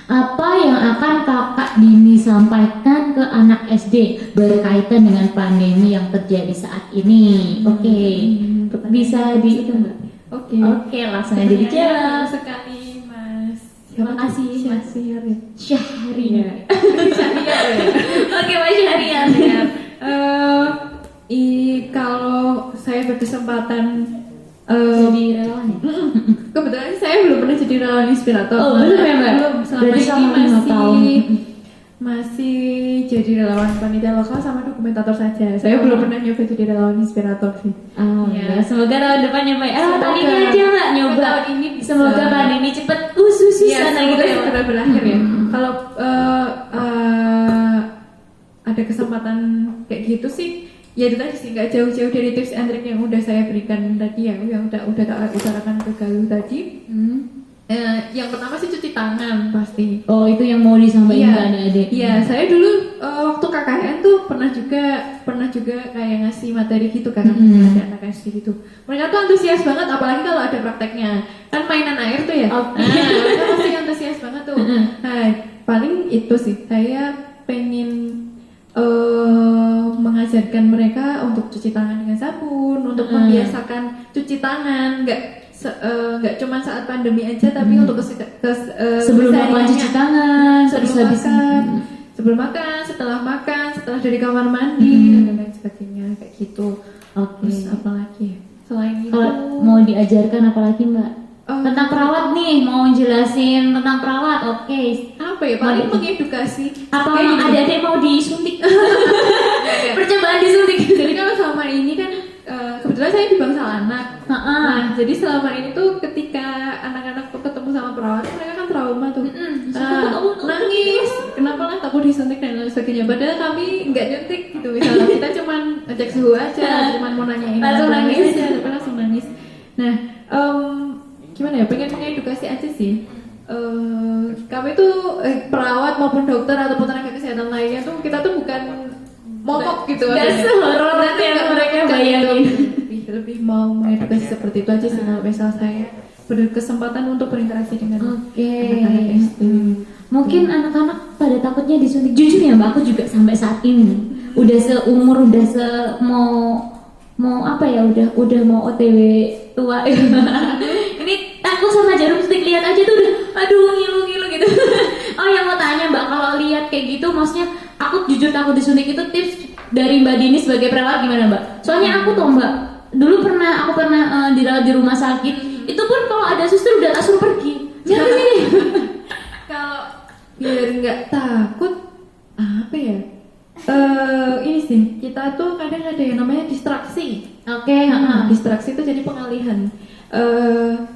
Apa yang akan Kakak Dini sampaikan ke anak SD berkaitan dengan pandemi yang terjadi saat ini? Oke, bisa di itu Mbak? Oke, langsung aja dijawab. Sekali Mas. Terima kasih Mas Syahriar. Syahriar. Syahriar. Oke Mas Syahriar. Kalau saya berkesempatan Jadi relawan ya? kebetulan saya belum pernah jadi relawan inspirator. Oh belum ya Mbak? Belum, selama Berarti ini selama 5 tahun. masih jadi relawan panitia lokal sama dokumentator saja. Saya belum pernah nyoba jadi relawan inspirator sih. Oh Ya. ya. Semoga tahun depannya Mbak. Semoga. Tahun ini aja Mbak nyoba. Tahun ini bisa. Semoga pandemi cepet Iya, semoga gitu ya. segera berakhir ya. Kalau ada kesempatan kayak gitu sih, ya itu tadi sih, nggak jauh-jauh dari tips and trick yang udah saya berikan tadi ya, yang udah tak utarakan ke Galuh tadi. Yang pertama sih cuci tangan pasti. Oh itu yang mau disampaikan ke adik-adik. Iya, saya dulu waktu KKN tuh pernah juga kayak ngasih materi gitu kan, ada anak SD gitu. Mereka tuh antusias banget, apalagi kalau ada prakteknya. Kan mainan air tuh ya. Oh. Nah, mereka pasti antusias banget tuh. Nah, paling itu sih, saya pengen mengajarkan mereka untuk cuci tangan dengan sabun, untuk membiasakan cuci tangan, nggak cuma saat pandemi aja, tapi untuk sebelum makan cuci tangan, sebelum makan, setelah makan, setelah dari kamar mandi dan lain sebagainya kayak gitu. Oke. Terus apa lagi ya? Selain itu Kalau mau diajarkan apa lagi Mbak? Tentang perawat nih, mau jelasin tentang perawat, oke. apa ya? Paling mengedukasi. Apa Kayak gini. adik-adik mau disuntik? Percobaan disuntik. Jadi kalau selama ini kan kebetulan saya di bangsal anak. Nah, jadi selama ini tuh ketika anak-anak tuh ketemu sama perawat, mereka kan trauma tuh. Nangis, kenapa lah takut disuntik dan lain sebagainya. Padahal kami nggak nyuntik gitu, misalnya kita cuman ngecek suhu aja, cuman mau nanyain Langsung nangis aja, tapi langsung nangis. Nah, gimana ya? Pengen mengedukasi aja sih. Kami tuh perawat maupun dokter ataupun tenaga kesehatan lainnya tuh, kita tuh bukan momok gitu. Nggak sehoror yang mereka bayangin. Lebih mau mengedukasi seperti itu aja sih kalau misal saya berkesempatan untuk berinteraksi dengan anak-anak SD. Mungkin anak-anak pada takutnya disuntik. Jujur ya Mbak, aku juga sampai saat ini udah seumur, udah mau apa ya, udah mau OTW tua. Ini takut sama jarum suntik, lihat aja tuh udah aduh ngilu gitu. Oh yang mau tanya Mbak, kalau lihat kayak gitu maksudnya aku jujur takut disuntik, itu tips dari Mbak Dini sebagai perawat gimana Mbak? Soalnya aku tuh Mbak, dulu aku pernah dirawat di rumah sakit, itu pun kalau ada suster udah tak suruh pergi. Jangan sini. Kalau biar nggak takut, apa ya? Ini sih, kita tuh kadang ada yang namanya distraksi. Oke. Distraksi itu jadi pengalihan.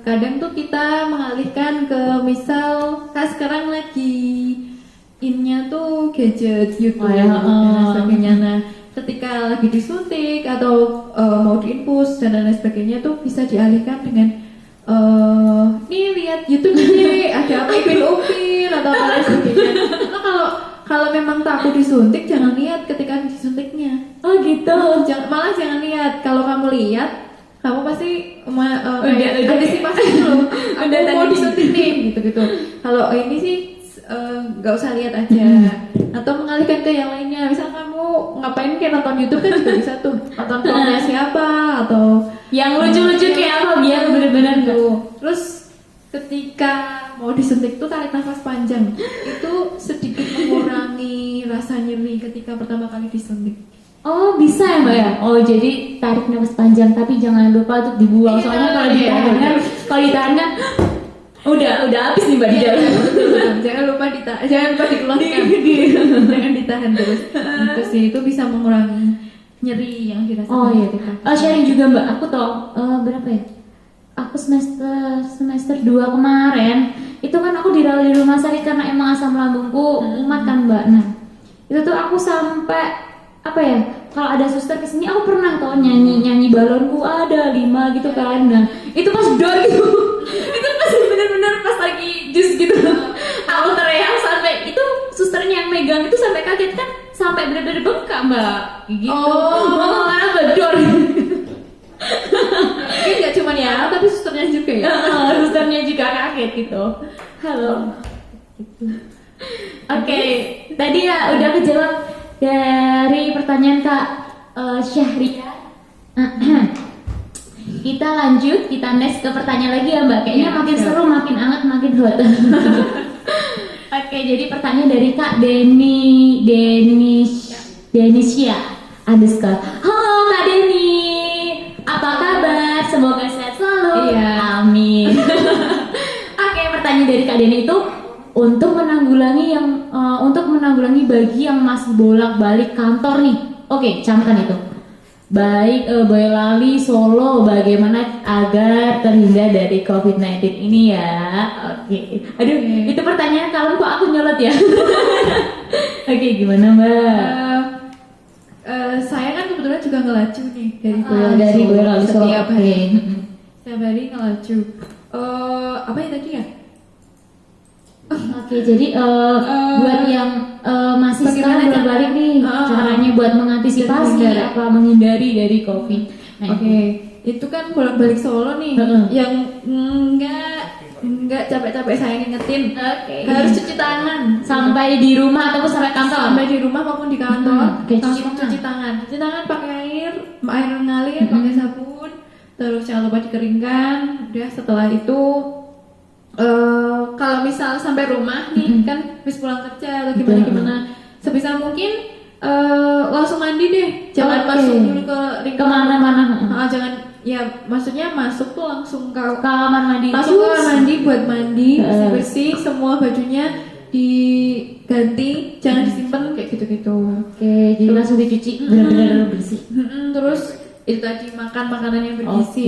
Kadang tuh kita mengalihkan ke misal, sekarang lagi innya tuh gadget, YouTube dan lain sebagainya. Nah, ketika lagi disuntik atau mau diinfus dan lain sebagainya tuh bisa dialihkan dengan nih lihat YouTube ini ada apa upil atau apa lain sebagainya. Nah, kalau memang takut disuntik, jangan lihat ketika disuntiknya. Oh gitu. Malah jangan lihat. Kalau kamu lihat, kamu pasti udah antisipasi dulu. Aku mau disuntik nih, gitu. Kalau ini sih nggak usah lihat aja, atau mengalihkan ke yang lainnya. Misal kamu ngapain kayak nonton YouTube kan juga bisa tuh, nonton vlognya siapa atau yang lucu-lucu kayak apa biar bener-bener tuh. Terus ketika mau disuntik tuh tarik nafas panjang, itu sedikit mengurangi rasa nyeri ketika pertama kali disuntik. Oh bisa ya Mbak ya? Oh jadi tarik nafas panjang tapi jangan lupa untuk dibuang. Soalnya kalau ditahan kan udah habis nih Mbak di dalam. Jangan lupa dikeluarkan. Jangan ditahan terus. Terus itu bisa mengurangi nyeri yang dirasakan. Oh iya. Sharing juga Mbak, aku tau berapa ya? Aku semester 2 kemarin itu kan aku dirawat di rumah sakit karena emang asam lambungku kumat kan Mbak. Nah itu tuh aku sampai apa ya, kalau ada suster kesini aku pernah tau nyanyi balonku ada 5 gitu kan. Nah itu pas dor gitu. Itu pas bener-bener pas lagi jus gitu. Aku teriak sampai itu susternya yang megang itu sampai kaget kan, sampai bener-bener bengkak Mbak gitu. Malah bedor. Mungkin gak cuma ya, tapi susternya juga ya. Susternya juga kaget gitu. Halo. Oke, tadi ya udah kejawab dari pertanyaan Kak Syahria. Kita lanjut, kita next ke pertanyaan lagi ya Mbak. Kayaknya Ya, makin siap. seru, makin hangat, makin hot. Oke, jadi pertanyaan dari Kak Denisia underscore. Halo Kak Deni, apa kabar? Semoga sehat selalu. Iya. Amin. Oke, pertanyaan dari Kak Deni itu untuk menanggulangi bagi yang masih bolak-balik kantor nih. Oke, camkan itu. Baik Boyolali, Solo, bagaimana agar terhindar dari COVID-19 ini ya? Oke. Aduh, itu pertanyaan kalem kok aku nyolot ya. Oke, gimana Mbak? Saya kan kebetulan juga ngelaju nih dari Dari Boyolali, Solo. setiap hari. Oke. Setiap hari ngelaju. Apa ya tadi ya? Oke, jadi buat yang masih bagaimana sekarang bolak-balik nih, caranya buat mengantisipasi menghindari. apa menghindari dari COVID. Oke, itu kan bolak-balik Solo nih, Heeh. yang nggak capek-capek saya ngingetin. Oke. Harus cuci tangan Sampai di rumah ataupun sampai kantor. sampai di rumah maupun di kantor. Oke, Langsung cuci tangan. Cuci tangan pakai air mengalir, pakai sabun. Terus jangan lupa dikeringkan. Udah setelah itu kalau misal sampai rumah nih kan habis pulang kerja atau gimana sebisa mungkin langsung mandi deh, jangan Oke. masuk dulu ke lingkungan Kemana-mana. jangan ya maksudnya masuk tuh langsung ke Kamar mandi. masuk ke kamar mandi buat mandi Heeh. bersih semua bajunya diganti, jangan disimpan kayak gitu-gitu. Oke, jadi langsung dicuci benar-benar bersih. Terus itu tadi makan makanan yang Oke, bergizi,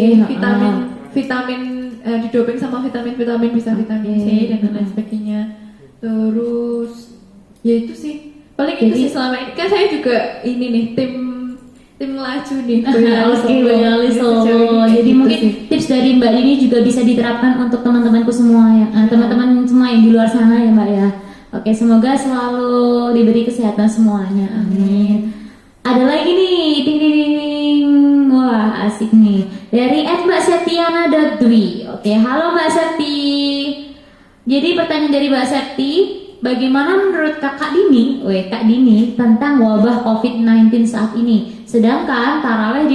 vitamin didoping sama vitamin bisa vitamin C Oke. dan lain sebagainya. Terus ya itu sih paling itu Jadi- sih selama ini kan saya juga ini nih tim ngelaju nih Oke, Boyolali Solo. Jadi gitu mungkin tips dari Mbak Dini juga bisa diterapkan untuk teman-temanku semua ya, teman-teman semua yang di luar sana ya Mbak ya. Oke, semoga selalu diberi kesehatan semuanya. Amin. Ada lagi nih, ting ting ting, ting. Wah asik nih. Dari @mbak_septiana.dwi. Oke, halo Mbak Septi. Jadi pertanyaan dari Mbak Septi, bagaimana menurut Kak Dini tentang wabah COVID-19 saat ini? Sedangkan taraweh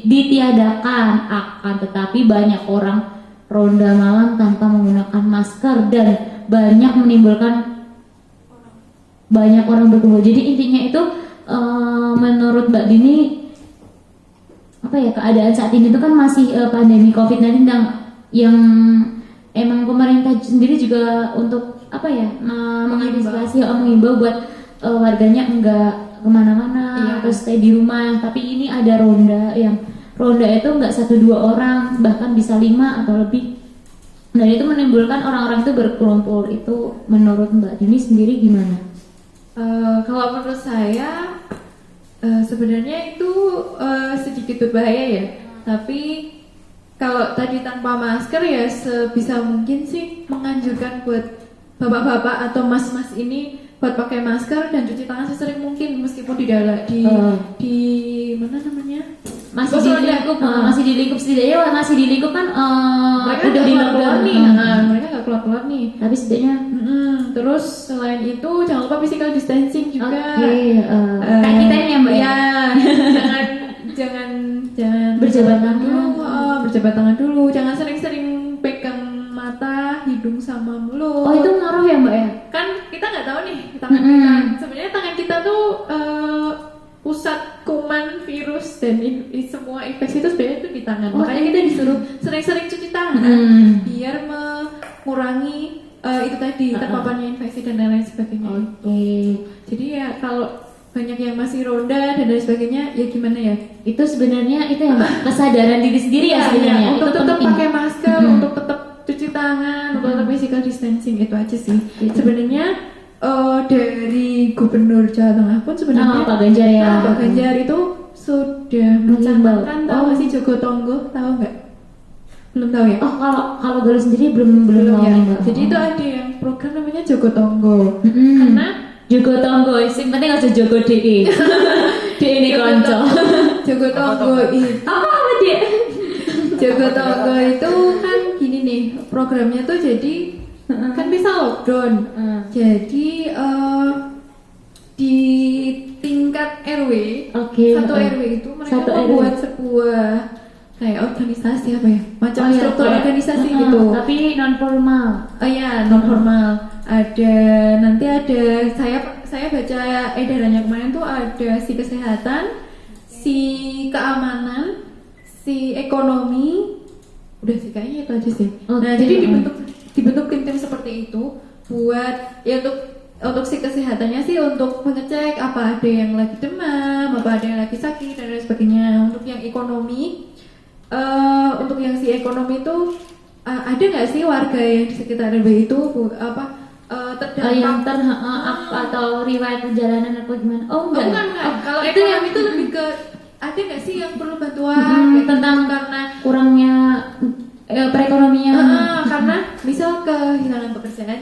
ditiadakan, akan tetapi banyak orang ronda malam tanpa menggunakan masker dan banyak orang berkumpul. Jadi intinya itu menurut Mbak Dini apa ya, keadaan saat ini itu kan masih pandemi COVID-19 yang emang pemerintah sendiri juga untuk apa ya mengantisipasi mengimbau buat warganya enggak kemana-mana Iya. atau stay di rumah. Tapi ini ada ronda itu enggak 1-2 orang, bahkan bisa 5 atau lebih. Dan itu menimbulkan orang-orang itu berkerumpul. Itu menurut Mbak Dini sendiri gimana? Kalau menurut saya sebenarnya itu sedikit berbahaya ya. Tapi kalau tadi tanpa masker ya sebisa mungkin sih menganjurkan buat bapak-bapak atau mas-mas ini buat pakai masker dan cuci tangan sesering mungkin meskipun di mana namanya? Masih Pos di ronda. lingkup, masih di lingkup setidaknya masih di lingkup kan Mereka udah nggak di keluar lockdown nih, mereka nggak keluar nih. Tapi setidaknya Terus selain itu jangan lupa physical distancing juga. oke, kayak kita ini ya Mbak ya. jangan Berjabat tangan. dulu, berjabat tangan dulu. Jangan sering-sering pegang mata, hidung sama mulut. Oh itu ngaruh ya Mbak ya? Kan kita nggak tahu nih tangan kita. Sebenarnya tangan kita tuh pusat kuman, virus dan semua infeksi itu sebenarnya itu di tangan. Oh, Makanya kita disuruh sering-sering cuci tangan biar mengurangi itu tadi terpaparnya infeksi dan lain sebagainya. Oke, Jadi ya kalau banyak yang masih ronda dan lain sebagainya, ya gimana ya? itu sebenarnya itu ya Mbak, kesadaran diri sendiri ya sebenarnya. Untuk Itu tetap penting. pakai masker, untuk tetap cuci tangan, untuk tetap physical distancing itu aja sih. Gitu. Sebenarnya dari Gubernur Jawa Tengah pun sebenarnya Pak Ganjar ya. Pak Ganjar itu sudah mencanangkan, tahu nggak sih Jogo Tonggo, tahu nggak? Belum tahu ya? Oh kalau Galuh sendiri belum tahu ya. nih, Mbak. Jadi itu ada yang program namanya Jogo Tonggo. Mm-mm. Karena Jogo Tonggo, sing penting aja Jogo DE. DE ini konco. Jogo Tonggo itu Apa Dek? Jogo Tonggo itu kan gini nih, programnya tuh jadi kan bisa misal lockdown. Jadi di tingkat RW, satu RW itu mereka membuat sebuah kayak organisasi apa ya, macam struktur organisasi gitu. Tapi non formal. Oh ya, non formal. Nanti ada saya baca edarannya kemarin tuh ada si kesehatan, si keamanan, si ekonomi, udah sih kayaknya itu aja sih. Nah jadi dibentuk tim-tim seperti itu buat ya untuk si kesehatannya sih untuk mengecek apa ada yang lagi demam, apa ada yang lagi sakit dan lain sebagainya. Untuk yang ekonomi, untuk yang si ekonomi itu ada nggak sih warga yang di sekitar RW itu terdampak atau riwayat perjalanan atau gimana? Bukan. Kalau itu ekonomi itu lebih ke ada nggak sih yang perlu bantuan tentang karena kurangnya perekonomian, karena misal kehilangan pekerjaannya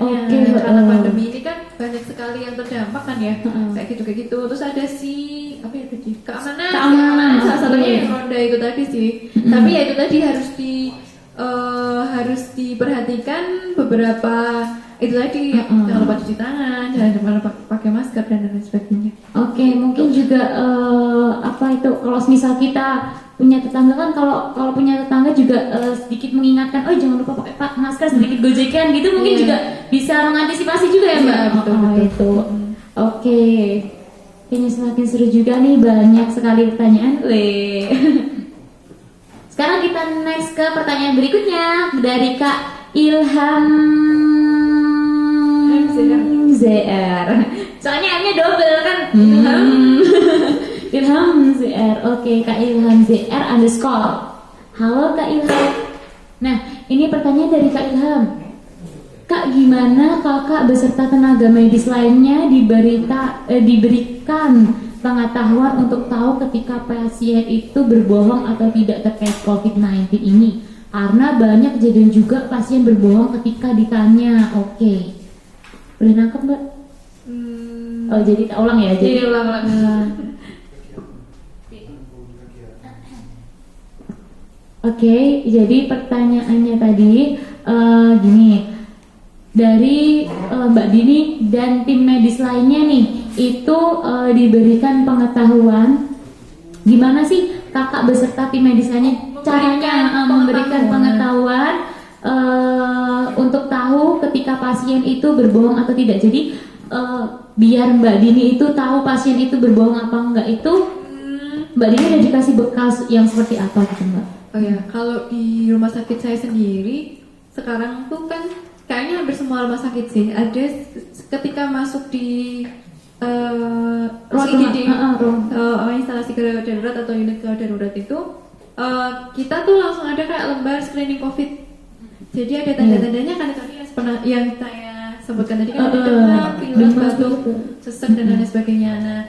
karena pandemi ini kan banyak sekali yang terdampak kan ya, kayak gitu. Terus ada si apa ya tadi, keamanan salah satunya yang ronda itu tadi sih. Tapi ya itu tadi harus diperhatikan beberapa itu tadi, jangan lupa cuci tangan, jangan lupa pakai masker dan lain sebagainya. Oke, mungkin juga kalau misal kita punya tetangga kan, kalau punya tetangga juga sedikit mengingatkan, jangan lupa pakai masker, sedikit gojekan gitu, mungkin juga bisa mengantisipasi juga ya Mbak. Betul. Oke. Kayaknya semakin seru juga nih, banyak sekali pertanyaan. Sekarang kita next ke pertanyaan berikutnya dari Kak Ilham ZR. Soalnya M-nya double kan. Ilham ZR. Oke, Kak Ilham ZR _ Halo Kak Ilham. Nah, ini pertanyaan dari Kak Ilham. Kak, gimana kakak beserta tenaga medis lainnya diberikan pengetahuan untuk tahu ketika pasien itu berbohong atau tidak terkait COVID-19 ini? Karena banyak kejadian juga pasien berbohong ketika ditanya. Oke. Boleh nangkep Mbak? Jadi tak ulang ya? Jadi ulang. Oke, jadi pertanyaannya tadi gini, dari Mbak Dini dan tim medis lainnya nih, itu diberikan pengetahuan gimana sih kakak beserta tim medis lainnya caranya memberikan pengetahuan untuk tahu ketika pasien itu berbohong atau tidak. Jadi biar Mbak Dini itu tahu pasien itu berbohong apa enggak, itu Mbak Dini udah dikasih bekal yang seperti apa gitu Mbak? Oh ya, kalau di rumah sakit saya sendiri sekarang tuh kan kayaknya hampir semua rumah sakit sih ada ketika masuk di IGD, instalasi gawat darurat atau unit gawat darurat itu kita tuh langsung ada kayak lembar screening COVID. Jadi ada tanda-tandanya kan tadi yang saya sebutkan tadi kan ada demam, pilek, batuk, sesek dan lain sebagainya. Nah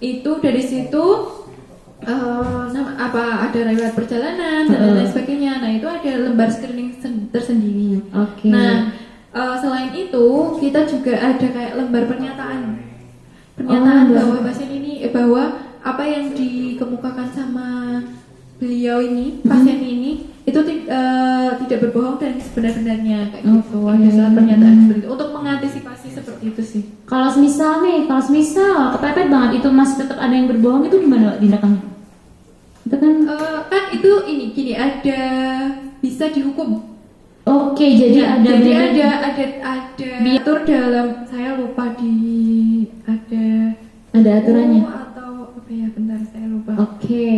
itu dari situ ada riwayat perjalanan dan lain sebagainya. Nah itu ada lembar screening tersendiri. Nah selain itu kita juga ada kayak lembar pernyataan bahwa pasien ini bahwa apa yang dikemukakan sama beliau ini, pasien ini itu tidak berbohong dan sebenar-benarnya kayak gitu. Ada surat pernyataan seperti itu untuk mengantisipasi seperti itu sih. Kalau misal kepepet banget itu masih tetap ada yang berbohong, itu gimana Mbak tindakannya? Itu kan itu gini ada bisa dihukum. Oke, jadi ada diatur dalam, saya lupa ada aturannya atau apa ya, bentar saya lupa. Oke.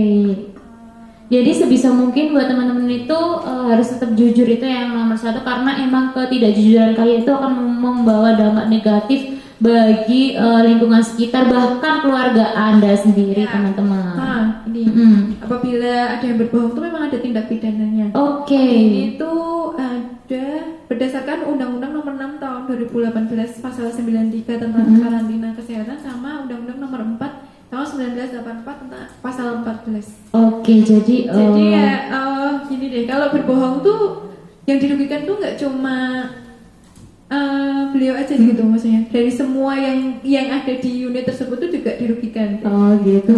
Jadi sebisa mungkin buat teman-teman itu harus tetap jujur, itu yang nomor satu, karena emang ketidakjujuran kalian itu akan membawa dampak negatif bagi lingkungan sekitar, bahkan keluarga Anda sendiri teman-teman. Apabila ada yang berbohong itu memang ada tindak pidananya. Oke. Itu ada berdasarkan Undang-Undang Nomor 6 Tahun 2018 Pasal 93 tentang karantina kesehatan sama Undang-Undang Nomor 4 Tahun 1984 tentang Pasal 14. Oke, jadi ya gini deh, kalau berbohong tuh yang dirugikan tuh nggak cuma beliau aja gitu, maksudnya dari semua yang ada di unit tersebut tuh juga dirugikan. Oh gitu.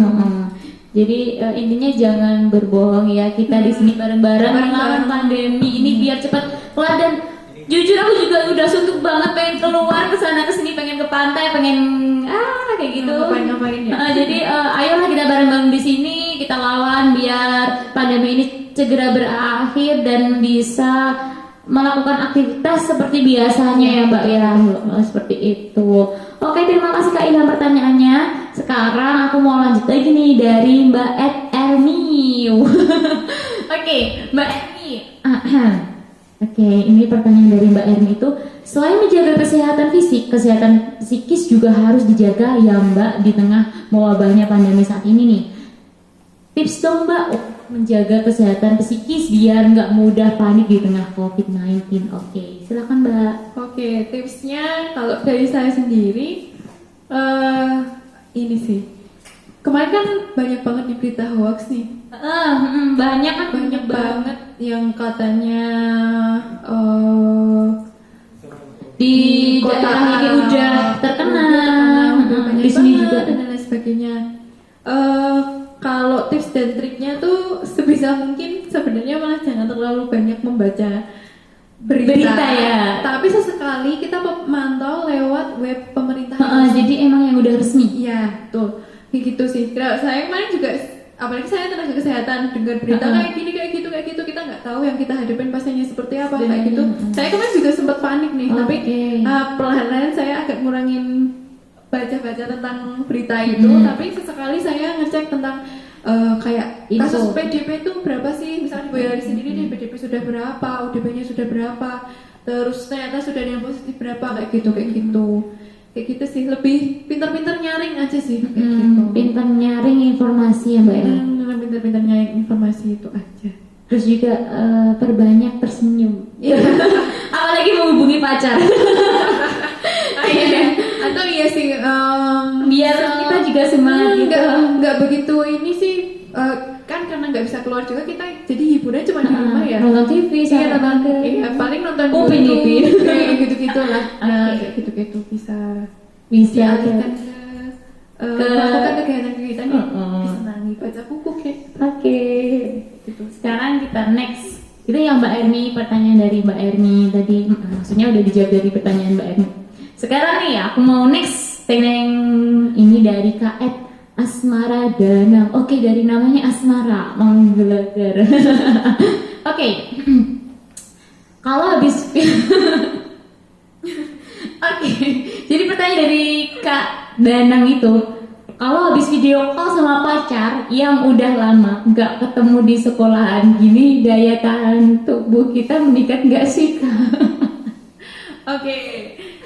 Jadi intinya jangan berbohong ya, kita di sini bareng-bareng melawan pandemi ini biar cepat keluar. Dan Jujur aku juga udah suntuk banget, pengen keluar ke sana ke sini, pengen ke pantai, pengen kayak gitu. Ngapain ya? Jadi ayolah kita bareng-bareng di sini, kita lawan biar pandemi ini segera berakhir dan bisa melakukan aktivitas seperti biasanya ya Mbak ya. Seperti itu. Oke, terima kasih Kak Ilham pertanyaannya. Sekarang aku mau lanjut lagi nih dari Mbak Ermi. Oke, Mbak Ermi. Oke, ini pertanyaan dari Mbak Ermi itu, selain menjaga kesehatan fisik, kesehatan psikis juga harus dijaga ya Mbak di tengah mewabahnya pandemi saat ini nih. Tips dong Mbak menjaga kesehatan psikis biar nggak mudah panik di tengah COVID-19. Oke, silakan Mbak. Oke, tipsnya kalau dari saya sendiri, ini sih. Kemarin kan banyak banget di berita hoax nih. Banyak kan, Banyak banget yang katanya di daerah ini udah terkena, di sini juga dan lain sebagainya. Kalau tips dan triknya tuh sebisa mungkin sebenarnya malah jangan terlalu banyak membaca berita ya. Tapi sesekali kita memantau lewat web pemerintah. Jadi emang yang udah resmi. Iya, betul. Kayak gitu sih. Saya kemarin juga, apalagi saya tenaga kesehatan, dengar berita kayak gini, kayak gitu, kita nggak tahu yang kita hadapin pasiennya seperti apa, kayak gitu. Saya kemarin juga sempat panik nih, tapi perlahan-lahan saya agak ngurangin baca-baca tentang berita itu, tapi sesekali saya ngecek tentang kayak kasus PDP itu berapa sih, misalnya di Boyolali sendiri nih PDP sudah berapa, ODP-nya sudah berapa, terus ternyata sudah ada yang positif berapa, kayak gitu sih. Lebih pintar-pintar nyaring aja sih, kayak gitu. Pintar nyaring informasi ya Mbak ya. Pintar-pintar nyaring informasi itu aja. Terus juga perbanyak tersenyum. Apalagi menghubungi pacar. Atau iya sih, biar kita juga semangat gitu. Nggak begitu ini sih, kan karena nggak bisa keluar juga, kita jadi hiburan cuma di rumah ya. Nonton TV, Paling nonton Upin Ipin. kayak gitu-gitu lah. Kayak gitu-gitu bisa dialihkan ke melakukan kegiatan-kegiatan yang disenangi, baca buku kayak. Oke. Gitu. Sekarang kita next. Itu yang Mbak Ermi, pertanyaan dari Mbak Ermi tadi, maksudnya udah dijawab dari pertanyaan Mbak Ermi. Sekarang nih aku mau next teneng ini dari Kak Asmara Danang. Oke, dari namanya Asmara menggelegar. Oke. Kalau habis Oke. Jadi pertanyaan dari Kak Danang itu, kalau habis video call sama pacar yang udah lama nggak ketemu di sekolahan, gini daya tahan tubuh kita meningkat nggak sih Kak? Oke.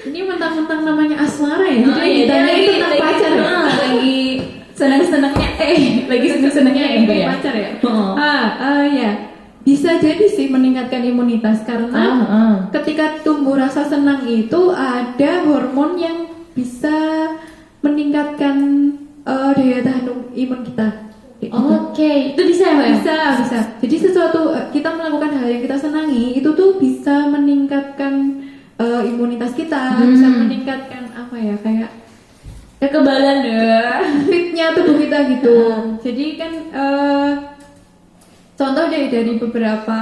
Ini mentang-mentang namanya Asmara ya. Jadi ditanya itu tentang pacar ya. Lagi senang-senangnya lagi senang-senangnya ya pacar ya. Ya. Bisa jadi sih meningkatkan imunitas karena ketika tumbuh rasa senang itu ada hormon yang bisa meningkatkan daya tahan imun kita. Oke, itu bisa ya Mbak? Bisa. Jadi sesuatu kita melakukan hal yang kita senangi itu tuh bisa meningkatkan imunitas kita, bisa meningkatkan apa ya, kayak kekebalan fitnya tubuh kita gitu. Jadi kan contoh dari beberapa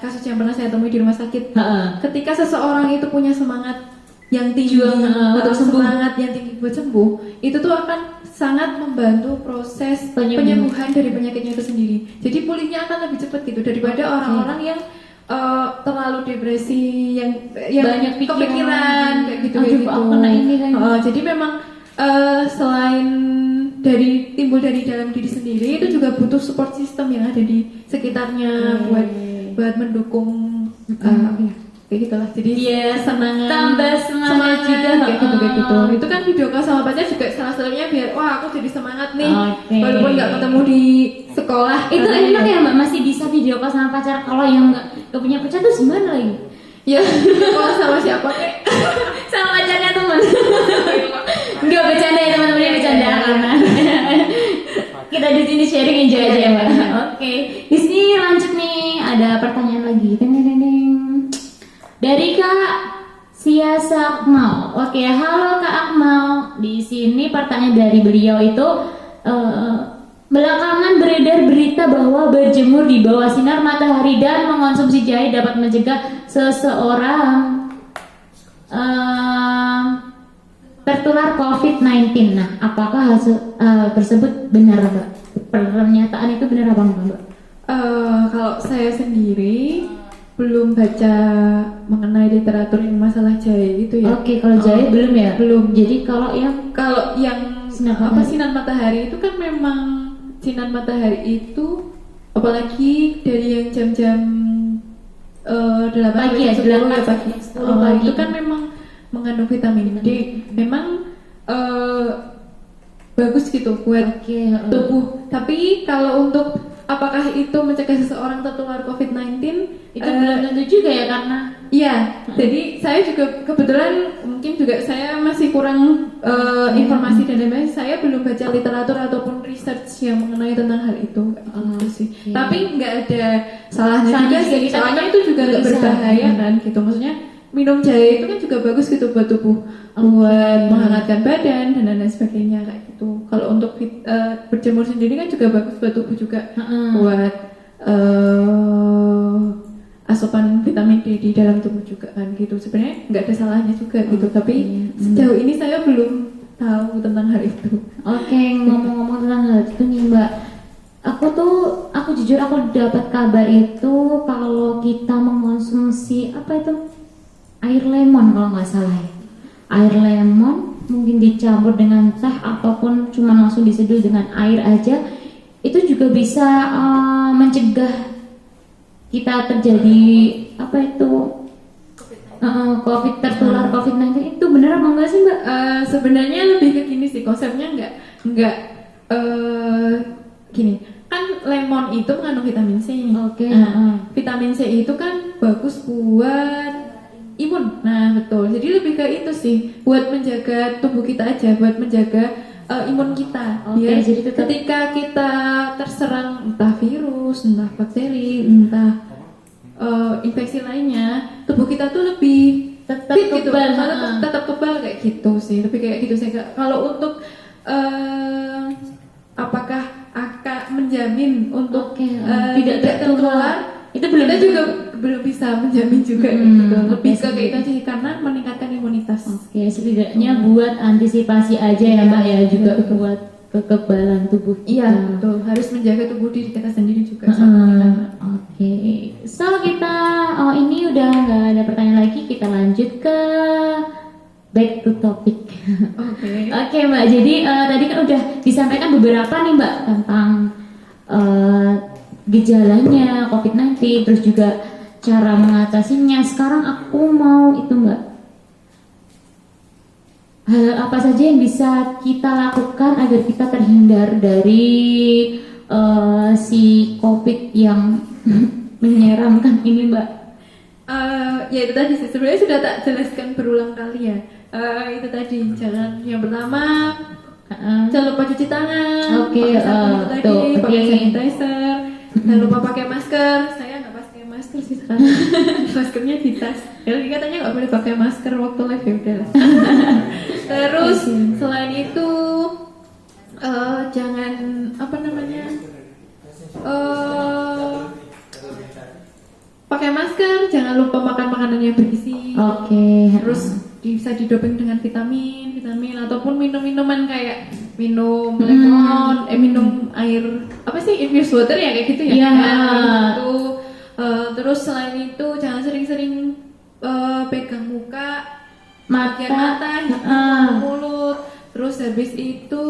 kasus yang pernah saya temui di rumah sakit. Ketika seseorang itu punya semangat yang tinggi untuk semangat yang tinggi buat sembuh, itu tuh akan sangat membantu proses penyembuhan dari penyakitnya itu sendiri. Jadi pulihnya akan lebih cepat gitu daripada orang-orang yang terlalu depresi, yang banyak kepikiran kayak gitu. Jadi memang selain timbul dari dalam diri sendiri, itu juga butuh support system yang ada di sekitarnya buat mendukung kayak gitulah. Jadi tambah semangat juga kayak gitu. Itu kan video call sama pacar juga salah satunya biar aku jadi semangat nih, walaupun nggak ketemu di sekolah. Itu enak ya Mbak, masih bisa video call sama pacar. Kalau yang nggak punya pacar tuh gimana lagi? Ya video call sama siapa kek? Sama pacarnya teman. Nggak bercanda ya teman-teman, yang bercanda karena kita di sini sharing enjoy aja ya Mbak. Oke, di sini lanjut nih, ada pertanyaan lagi. Dari Kak Siasa Akmal. Oke, halo Kak Akmal. Di sini pertanyaan dari beliau itu Belakangan beredar berita bahwa berjemur di bawah sinar matahari dan mengonsumsi jahe dapat mencegah seseorang tertular COVID-19. Nah, apakah hasil tersebut benar, Mbak? Pernyataan itu benar apa enggak, Mbak? Kalau saya sendiri belum baca mengenai literatur yang masalah jahe itu ya. Oke, kalau jahe belum ya? Belum. Jadi kalau yang sinar matahari itu kan memang sinar matahari itu apalagi dari yang jam-jam 8 pagi ya, 10 ya 8 pagi. 10 pagi. Itu kan memang mengandung vitamin D. Memang bagus gitu buat tubuh. Tapi kalau untuk apakah itu mencegah seseorang tertular COVID-19 itu belum tentu juga ya, karena iya, jadi saya juga kebetulan mungkin juga saya masih kurang informasi dan lain-lain. Saya belum baca literatur ataupun research yang mengenai tentang hal itu. Gitu sih. Tapi nggak ada salahnya juga sih. Soalnya itu juga nggak berbahaya kan, gitu. Maksudnya minum jahe itu kan juga bagus gitu buat tubuh, buat menghangatkan badan dan lain sebagainya kayak gitu. Kalau untuk berjemur sendiri kan juga bagus buat tubuh juga, buat asupan vitamin D di dalam tubuh juga kan gitu. Sebenarnya nggak ada salahnya juga gitu, tapi sejauh ini saya belum tahu tentang hal itu. Ngomong-ngomong tentang hal itu nih, Mbak, aku jujur aku dapat kabar itu kalau kita mengkonsumsi apa itu air lemon, kalau nggak salah ya, air lemon mungkin dicampur dengan teh ataupun cuma langsung diseduh dengan air aja, itu juga bisa mencegah kita terjadi apa itu tertular COVID-19. Itu benar apa enggak sih, Mbak? Sebenarnya lebih ke gini sih konsepnya, nggak gini kan, lemon itu mengandung vitamin C. Vitamin C itu kan bagus buat imun. Nah betul, jadi lebih ke itu sih, buat menjaga tubuh kita aja, buat menjaga imun kita. Biar jadi ketika kita terserang entah virus, entah bakteri, entah infeksi lainnya, tubuh kita tuh lebih tetap fit gitu, kebal, tetap kebal kayak gitu sih, lebih kayak gitu sih. Kalau untuk apakah akan menjamin untuk tidak tertular, itu belum, kita juga belum bisa menjamin juga gitu. Lebih ke kayak itu sih, karena meningkatkan imunitas. Setidaknya buat antisipasi aja ya, Mbak ya, juga buat kekebalan tubuh kita. Iya betul, harus menjaga tubuh diri kita sendiri juga. So kita ini udah nggak ada pertanyaan lagi, kita lanjut ke back to topic. Oke, Mbak, jadi tadi kan udah disampaikan beberapa nih, Mbak, tentang gejalanya COVID-19, terus juga cara mengatasinya. Sekarang aku mau itu, Mbak, hal apa saja yang bisa kita lakukan agar kita terhindar dari si COVID yang menyeramkan ini, Mbak? Ya itu tadi sih, sebenarnya sudah tak jelaskan berulang kali ya. Itu tadi, yang pertama jangan lupa cuci tangan, pakai sabun itu tadi, pakai sanitizer, jangan lupa pakai masker. Saya nggak pakai masker sih sekarang, maskernya di tas. Jadi katanya nggak boleh pakai masker waktu live, ya udahlah. Terus selain itu jangan apa namanya pakai masker, jangan lupa makan makanan yang bergizi. Terus bisa didoping dengan vitamin ataupun minum-minuman kayak minum lemon, minum air apa sih, infused water ya kayak gitu ya. Gitu. Terus selain itu jangan sering-sering pegang muka, mata, mulut. Terus habis itu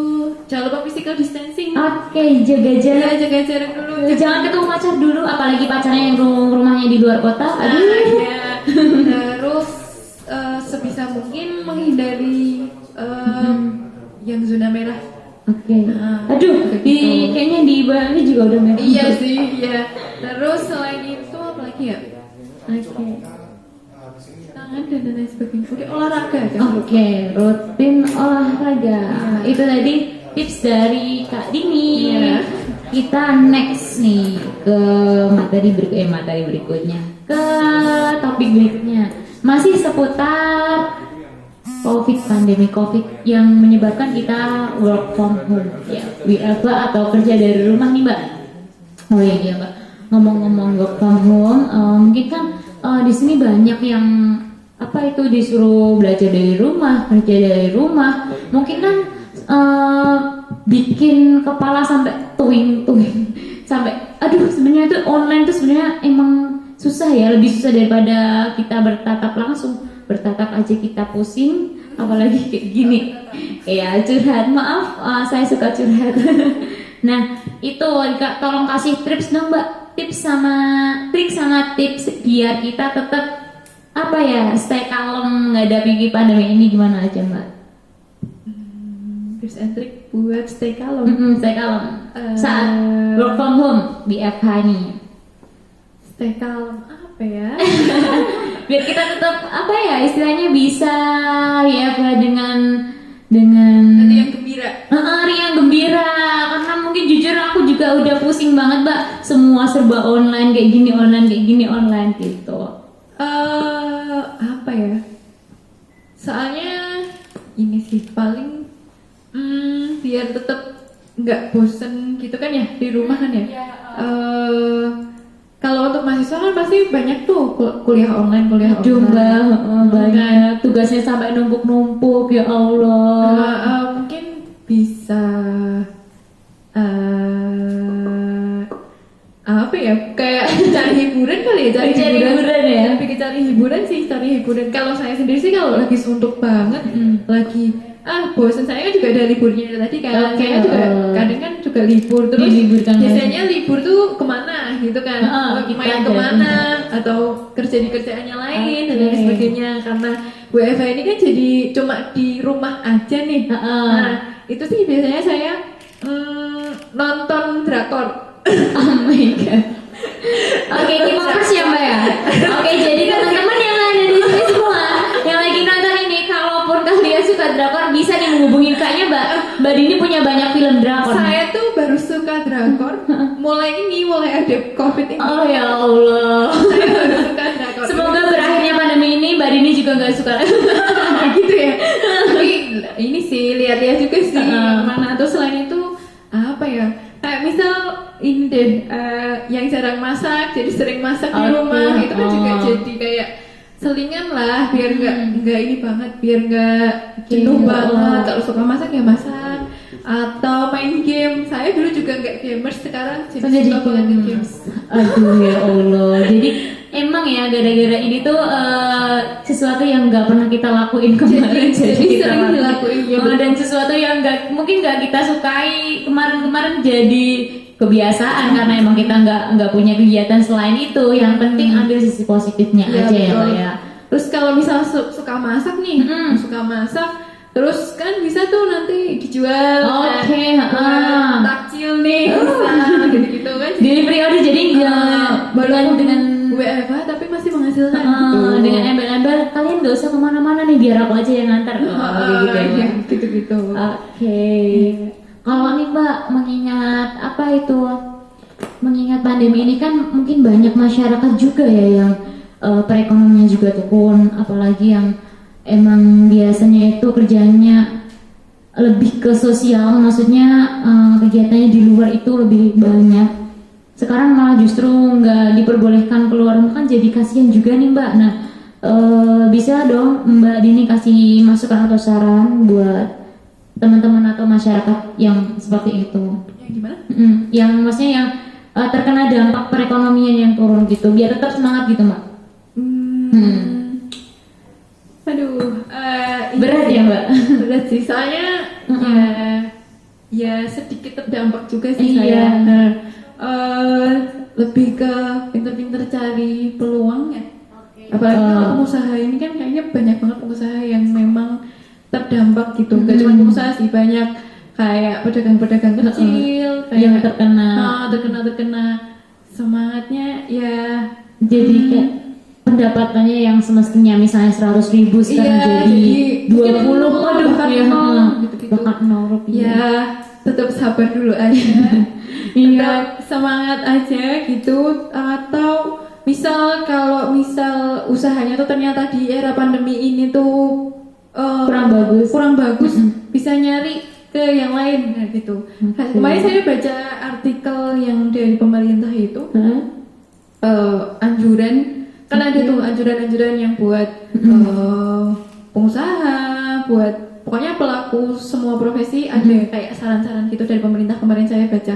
jangan lupa physical distancing. Jaga jarak. Jaga jarak dulu. Jangan ketemu pacar dulu, apalagi pacarnya yang rumahnya di luar kota. Terus sebisa mungkin menghindari yang zona merah. Kayaknya di Bali juga udah merah. Iya sih, iya. Terus selain itu apa lagi ya? Tangan dan lain sebagainya. Oke, olahraga. Rutin olahraga. Itu tadi tips dari Kak Dini. Kita next nih ke materi berikutnya. Ke topik berikutnya. Masih seputar pandemi COVID yang menyebabkan kita work from home, ya, WFH atau kerja dari rumah nih Mbak. Oh iya Mbak, ngomong-ngomong work from home, mungkin kan di sini banyak yang apa itu disuruh belajar dari rumah, kerja dari rumah, mungkin kan bikin kepala sampai tuing-tuing, sampai aduh sebenarnya itu online tuh sebenarnya emang susah ya, lebih susah daripada kita bertatap langsung. Bertatap aja kita pusing, apalagi kayak gini. Ya curhat, maaf, saya suka curhat. Nah itu Kak, tolong kasih tips dong Mbak, tips sama trik sama tips biar kita tetap apa ya, stay kalem menghadapi pandemi ini, gimana aja Mbak? Tips and trick buat stay kalem. Stay kalem saat work from home WFH nih. Stay kalem apa ya? Biar kita tetap apa ya, istilahnya bisa WFH dengan Nanti yang gembira. riang gembira, karena mungkin jujur aku juga udah pusing banget Mbak, semua serba online kayak gini online gitu. Apa ya? Soalnya ini sih paling biar tetap nggak bosen gitu kan ya di rumah kan ya. Kalau untuk mahasiswa kan pasti banyak tuh kuliah online. Banyak tugasnya sampai numpuk ya Allah. Mungkin bisa apa ya, kayak cari hiburan kali ya, Cari hiburan ya. Lebih ke cari hiburan. Kalau saya sendiri sih kalau lagi suntuk banget, lagi bosan, saya kan juga ada liburnya tadi kan. Saya juga kadang kan juga libur, terus biasanya libur tuh kemana gitu kan, main kemana atau kerja di kerjaannya lain dan lain sebagainya. Karena WFH ini kan jadi cuma di rumah aja nih. Nah itu sih biasanya saya nonton drakor. Oh my god. Oke, K-popers ya Mbak ya. Oke, jadi teman-teman yang ada di sini semua yang lagi nonton ini, kalaupun kalian suka drakor bisa nih menghubungi kaknya Mbak Dini punya banyak film drakor. Saya tuh baru suka drakor mulai ada COVID ini. Oh ya Allah. Saya baru suka drakor. Semoga berakhirnya pandemi ini Mbak Dini juga nggak suka gitu ya. Tapi ini sih lihat-lihat juga sih mana. Terus selain itu apa ya? Kayak misal ini deh, yang jarang masak jadi sering masak di rumah, itu kan juga jadi kayak selingan lah, biar nggak ini banget, biar nggak jenuh banget. Kalau suka masak ya masak, atau main game. Saya dulu juga nggak gamers, sekarang jadi suka banget main games. Aduh ya Allah. Jadi emang ya gara-gara ini tuh sesuatu yang nggak pernah kita lakuin kemarin, jadi sering dilakuin ya. Dan sesuatu yang mungkin nggak kita sukai kemarin jadi kebiasaan, karena emang kita nggak punya kegiatan selain itu. Yang penting ambil sisi positifnya aja ya Mbak ya. Terus kalau misal suka masak nih, terus kan bisa tuh nanti dijual. Takjil nih, bisa gitu-gitu kan. Delivery order, jadi baru dengan WFH tapi masih menghasilkan gitu. Dengan embel-embel, kalian gak usah kemana-mana nih, biar aku aja yang ngantar. Gitu. Oke. Kalau nih Mbak, mengingat pandemi ini kan mungkin banyak masyarakat juga ya yang perekonomian juga turun, apalagi yang emang biasanya itu kerjanya lebih ke sosial, maksudnya kegiatannya di luar itu lebih banyak. Sekarang malah justru nggak diperbolehkan keluar, kan jadi kasihan juga nih Mbak. Nah bisa dong Mbak Dini kasih masukan atau saran buat teman-teman atau masyarakat yang seperti itu. Yang gimana? Yang maksudnya yang terkena dampak perekonomian yang turun gitu, biar tetap semangat gitu Mbak. Aduh, berat ya Mbak? Berat sih, soalnya ya sedikit terdampak juga sih Iya. saya. Lebih ke pinter-pinter cari peluang ya. Apalagi kalau pengusaha ini kan kayaknya banyak banget pengusaha yang memang terdampak gitu. Gak cuma pengusaha sih, banyak kayak pedagang-pedagang kecil kayak yang terkena semangatnya ya. Jadi kayak pendapatannya yang semestinya misalnya 100.000 sekarang jadi 20, waduh ya, bahkan 0 rupiah. Ya tetap sabar dulu aja. Tetap semangat aja gitu. Atau misal kalau usahanya tuh ternyata di era pandemi ini tuh Kurang bagus. bisa nyari ke yang lain nah gitu. Kemarin saya baca artikel yang dari pemerintah itu anjuran kan ada tuh anjuran-anjuran yang buat pengusaha, buat pokoknya pelaku semua profesi ada kayak saran-saran gitu dari pemerintah kemarin saya baca.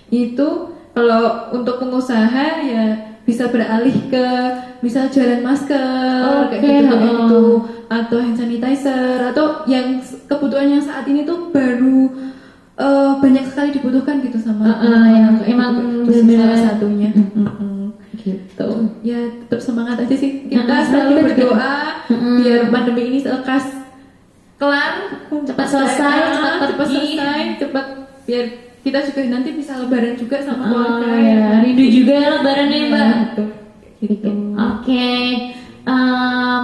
Itu kalau untuk pengusaha ya bisa beralih ke misal jualan masker kayak gitu atau hand sanitizer atau yang kebutuhan yang saat ini tuh baru banyak sekali dibutuhkan gitu sama yang emang itu sih salah satunya. Gitu. Ya tetap semangat aja sih kita selalu berdoa biar pandemi ini lekas kelar, cepat selesai, cepat biar kita juga nanti bisa lebaran juga sama keluarga. Ya, rindu juga ya lebarannya Mbak. Gitu. Oke,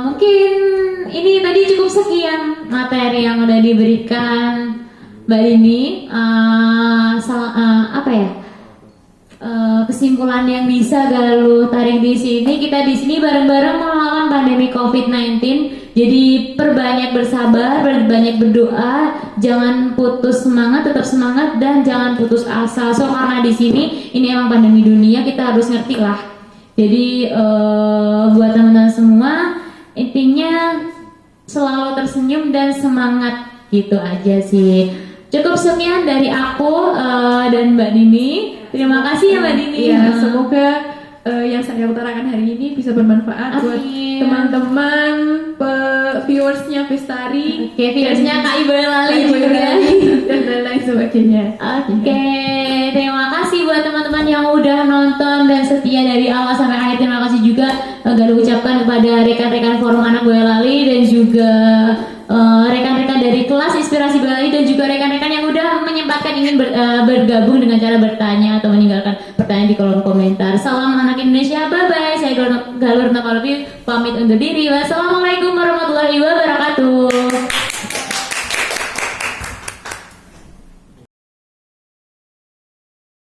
mungkin ini tadi cukup sekian materi yang udah diberikan Mbak Dini. Apa ya? Kesimpulan yang bisa Galuh tarik di sini, kita di sini bareng-bareng melawan pandemi COVID-19. Jadi perbanyak bersabar, perbanyak berdoa, jangan putus semangat, tetap semangat dan jangan putus asa. So karena di sini ini emang pandemi dunia, kita harus ngerti lah. Jadi buat teman-teman semua, intinya selalu tersenyum dan semangat gitu aja sih. Cukup sekian dari aku dan Mbak Dini. Terima kasih ya Mbak Dini. Ya, semoga yang saya utarakan hari ini bisa bermanfaat buat teman-teman viewersnya Bestari. Oke, viewersnya Kak Ibu Lali juga dan lain sebagainya. Oke, terima kasih buat teman-teman yang udah nonton dan setia dari awal sampai akhir. Terima kasih juga Galuh ucapkan kepada rekan-rekan forum anak Boyolali dan juga rekan-rekan dari kelas inspirasi Boyolali dan juga rekan-rekan yang udah menyempatkan ingin bergabung dengan cara bertanya atau meninggalkan pertanyaan di kolom komentar. Salam anak Indonesia, bye bye. Saya Galuh Nurmawati pamit undur diri. Wassalamualaikum warahmatullahi wabarakatuh.